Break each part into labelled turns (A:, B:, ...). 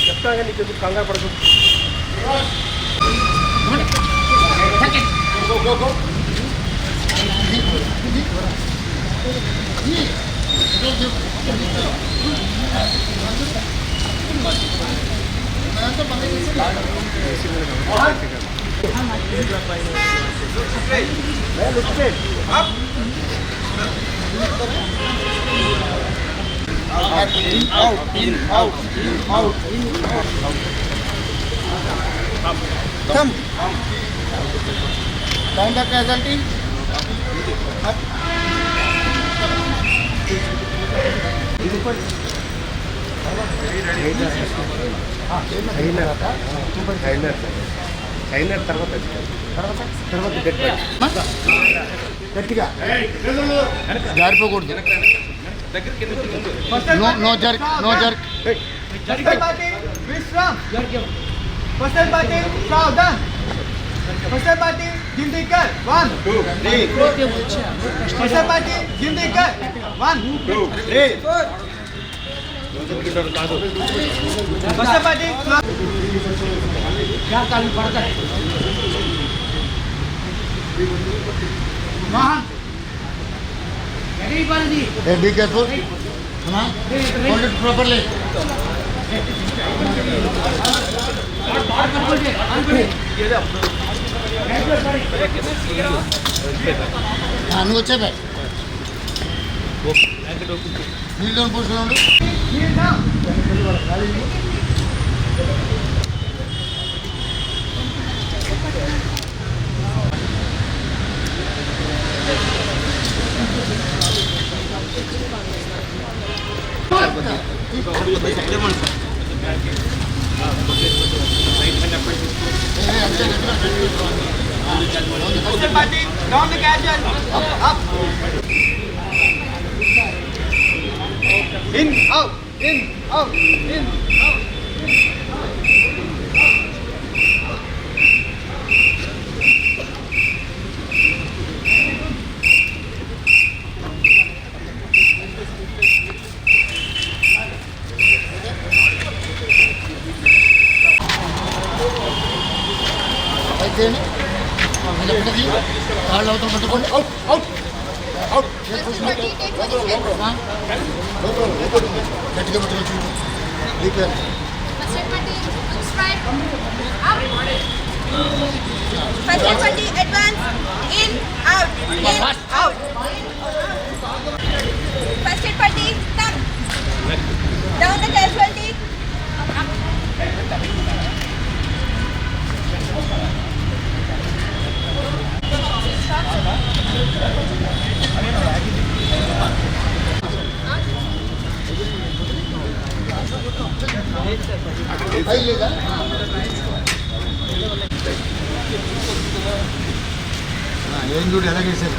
A: చెప్తాగా నీకు ఎందుకు కంగారు పడదు. Come. Down the casualty. Up. గట్టిగా జారిపోకూడదు. No jerk, no jerk.
B: First party, Saudhan. First party, Jindikar. 1, 2, 3. First party, Jindikar. 1, 2, 3. First party, क्या ताली पड़ता है? Mohan. Ready, Baldi.
C: Hey, be careful. Come on. Hold it properly. నువ్వు వచ్చే bye నీళ్ళు down పోస్తున్నాడు.
B: First party, down the casual. Up. In, out, in, out, in, out.
C: అయితే కాళ్ళు అవుతాం పట్టుకోండి. Out out out. గట్టిగా పట్టుకోవచ్చు.
D: First party advance, in, out, out. First party, stop. Down the casualty.
C: ఏం చూడు ఎలాగేసారు.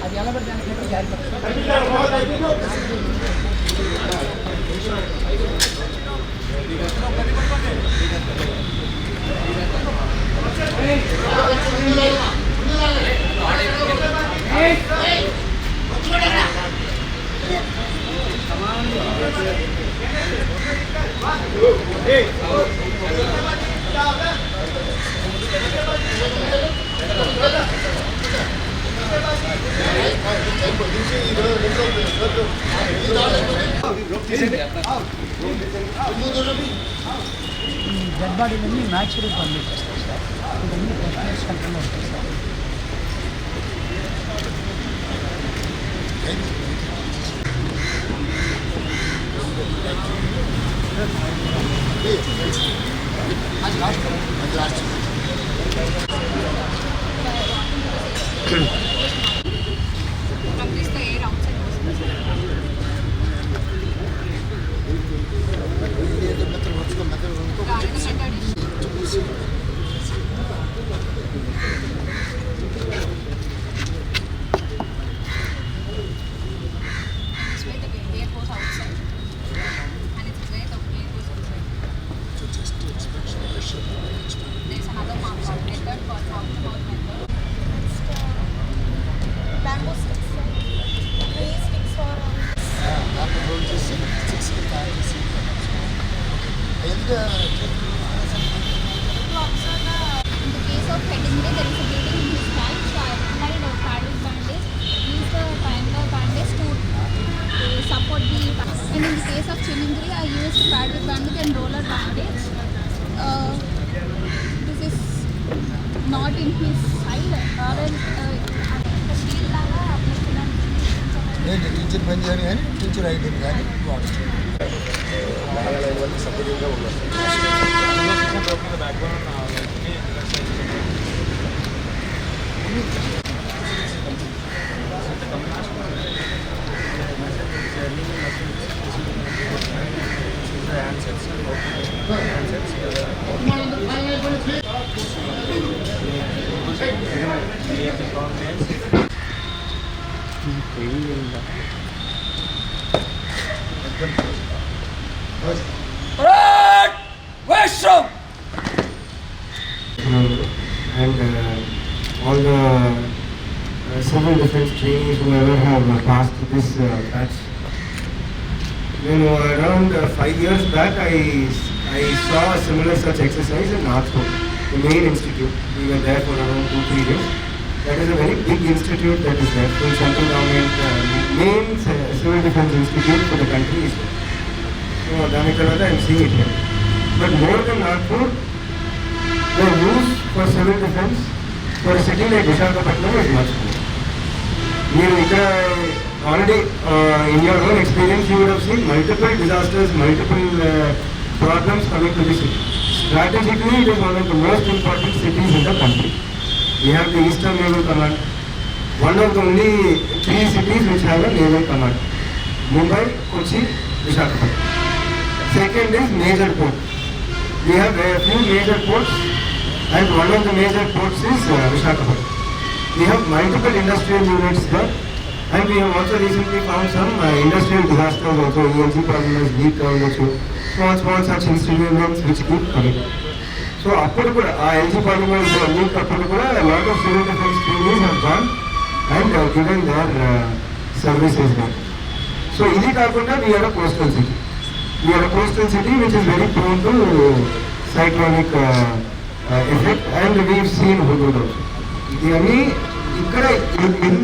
B: అది ఎలా పడితే జారి డెడ్ బాడీలన్నీ న్యాచురల్ పంపించేస్తారు సార్. ఇవన్నీ డెఫినెట్ కంట్రోల్లో ఉంటాయి sir.
D: From this the air outside goes. Garden method is this way the air goes outside. And it's way the air goes outside. There's another method called mouth-to-mouth method.
E: Bamboo sticks, tree sticks or in the case of head injury, there is a bleeding in his hand, so I applied a padded bandage, used a triangular bandage to support the and in the case of chin injury, I used padded bandage and roller bandage. This is not in his side, or the shield laga apply cheyyalani.
C: ఏంటి teacher పని చేయాలి కానీ teacher అయిపోయింది కానీ వాడు
A: సభ్యులుగా ఉన్నారు.
F: And all the civil defense trainees whoever have passed this batch. You know, around 5 years back, I saw a similar such exercise in Northwood, the main institute. We were there for around 2-3 days. That is a very big institute that is there. So central government, main civil defense institute for the country is there. So I am seeing it here. But more than Northwood, the use for civil defense for a city like Visakhapatnam is much more. Already in your own experience you would have seen multiple disasters, multiple problems coming to the city. Strategically it is one of the most important cities in the country. We have the Eastern Naval Command, one of the only 3 cities which have a naval command. Mumbai, Kochi, Visakhapatnam. Second is major port. We have a few major ports and one of the major ports is Visakhapatnam. We have multiple industrial units there and we have also recently found some industrial disasters also, ENG problems, leak small such instruments which keep coming. So appudu kuda ENG problems leak appudu kuda a lot of civil defense trainees have gone and given their services there. So idi kaakunda we are a coastal city. We are a coastal city which is very prone to cyclonic effect and we've seen hudud also. In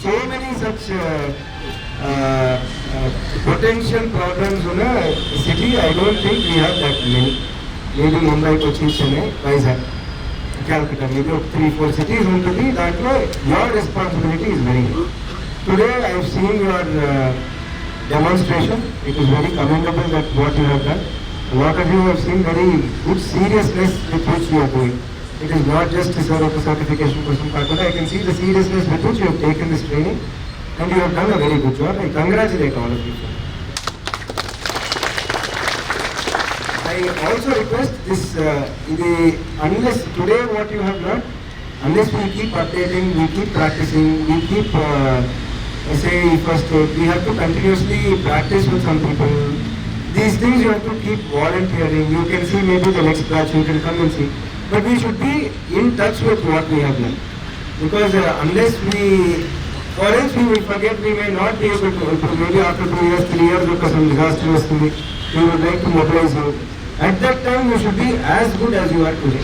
F: so many such potential problems in a city, I don't think we have that many. Maybe Mumbai, Kochi, Chennai, Vizag, Calcutta, maybe 3-4 cities ఉంటుంది దాంట్లో your responsibility is very good. Today I have seen your demonstration. It is very commendable that what you have done. A lot of you have seen very good seriousness with which you are doing. It is not just a sort of a certification question, but I can see the seriousness with which you have taken this training and you have done a very good job. I congratulate all of you for it. I also request this, unless today what you have learned, unless we keep updating, we keep practicing, we keep say first we have to continuously practice with some people. These things you have to keep volunteering. You can see maybe the next batch you can come and see. But we should be in touch with what we have done. Because unless we, or else we will forget, we may not be able to, maybe after 2 years, 3 years, because some disaster was coming, we would like to mobilize you. At that time you should be as good as you are today.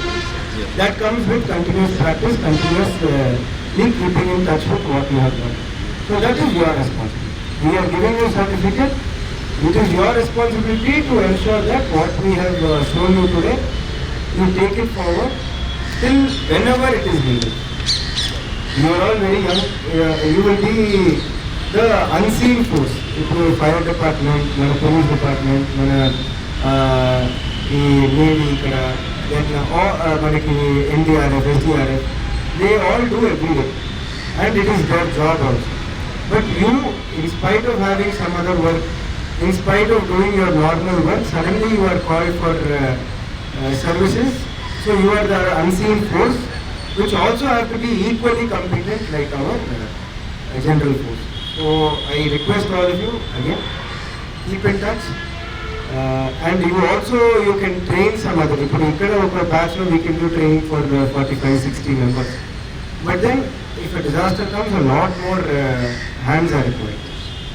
F: That comes with continuous practice, continuously keeping in touch with what you have done. So that is your responsibility. We are giving you a certificate. It is your responsibility to ensure that what we have shown you today, you take it forward till whenever it is needed. You are all very young. You will be the unseen force. If fire department, police department, ఈ navy ఇక్కడ then మనకి NDRF SDRF they all do every day and it is their job also. But you, in spite of having some other work, in spite of doing your normal work, suddenly you are called for services. So you are the unseen force, which also have to be equally competent like our general force. So I request all of you again, keep in touch. And you can train some other people. We can do training for 45-60 members. But then if a disaster comes, a lot more hands are required.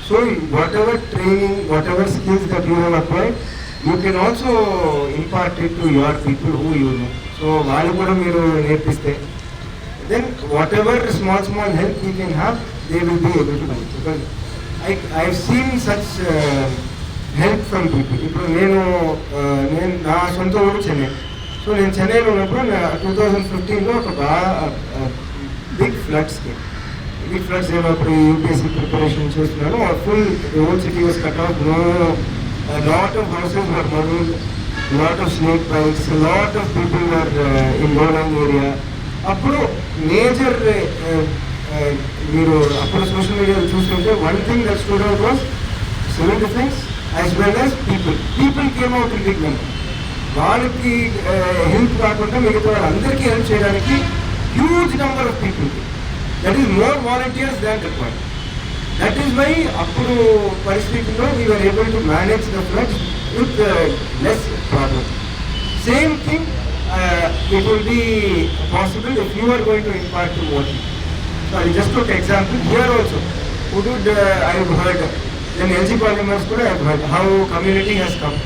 F: So whatever training, whatever skills that you have acquired, you can also impart it to your people who you know. So వాళ్ళు కూడా మీరు నేర్పిస్తే then whatever small help we can have, they will be able to do it. Because I have seen such help from people. ఇప్పుడు నేను నా సొంత ఊరు Chennai. So నేను చెన్నైలో ఉన్నప్పుడు 2015లో ఒక బిగ్ ఫ్లడ్స్ అయినప్పుడు యూపీఎస్సీ ప్రిపరేషన్ చేస్తున్నాను. Full old city was cut off, lot of houses were marooned, lot of snake bites, lot of people were in low lying area. అప్పుడు మేజర్ మీరు అప్పుడు సోషల్ మీడియాలో చూస్తుంటే one thing that stood out was civil defence as well as people came out in big number. వాళ్ళకి help కాకుండా మిగతా వాళ్ళందరికీ help చేయడానికి huge number of people. That is more volunteers than required. That is why appudu paristhitilo we were able to manage the floods with less problem. Same thing it will be possible if you are going to impart to more people. So I just took example here also. Hudud I have heard, then LG Polymers kuda I have heard how community has come.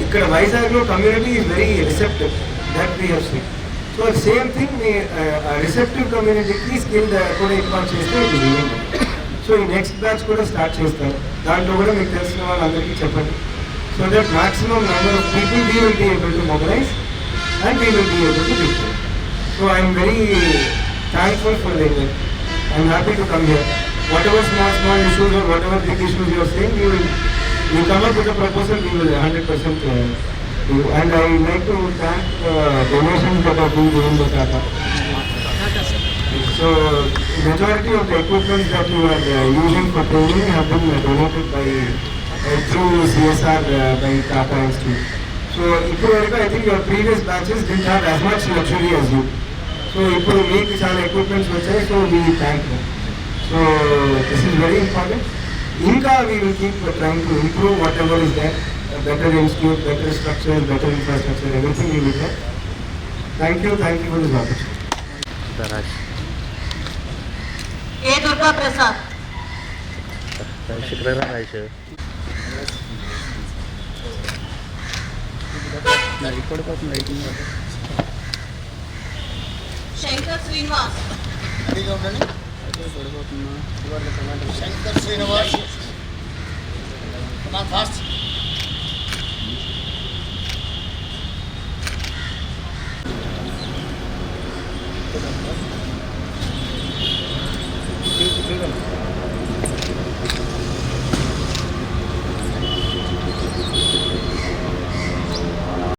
F: Ikkada Vizag lo community is very receptive. That we have seen. So same thing, receptive community ki skill కూడా impart చేస్తే ఇది event. So ఈ next batch కూడా start చేస్తారు. దాంట్లో కూడా మీకు తెలిసిన వాళ్ళందరికీ చెప్పండి. So that maximum number of people we will be able to mobilize and we will be able to reach them. So I am very thankful for the event. I am happy to come here. Whatever small issues or whatever big issues you are saying, you come up with a proposal, we will 100% and I would like to thank donations that are being given by Tata. So majority of the equipment that you are using for training have been donated by through CSR by Tata Institute. So I think your previous batches didn't have as much luxury as you. So ఇప్పుడు మీకు చాలా equipments వచ్చాయి. So we thank you. So this is very important. ఇంకా we will keep trying to improve whatever is there. Better institute, better structure, better infrastructure, everything we will have. Thank you for this opportunity.
C: A. Durga Prasad. Shankar Srinivas.
A: Shankar Srinivas. Come on fast.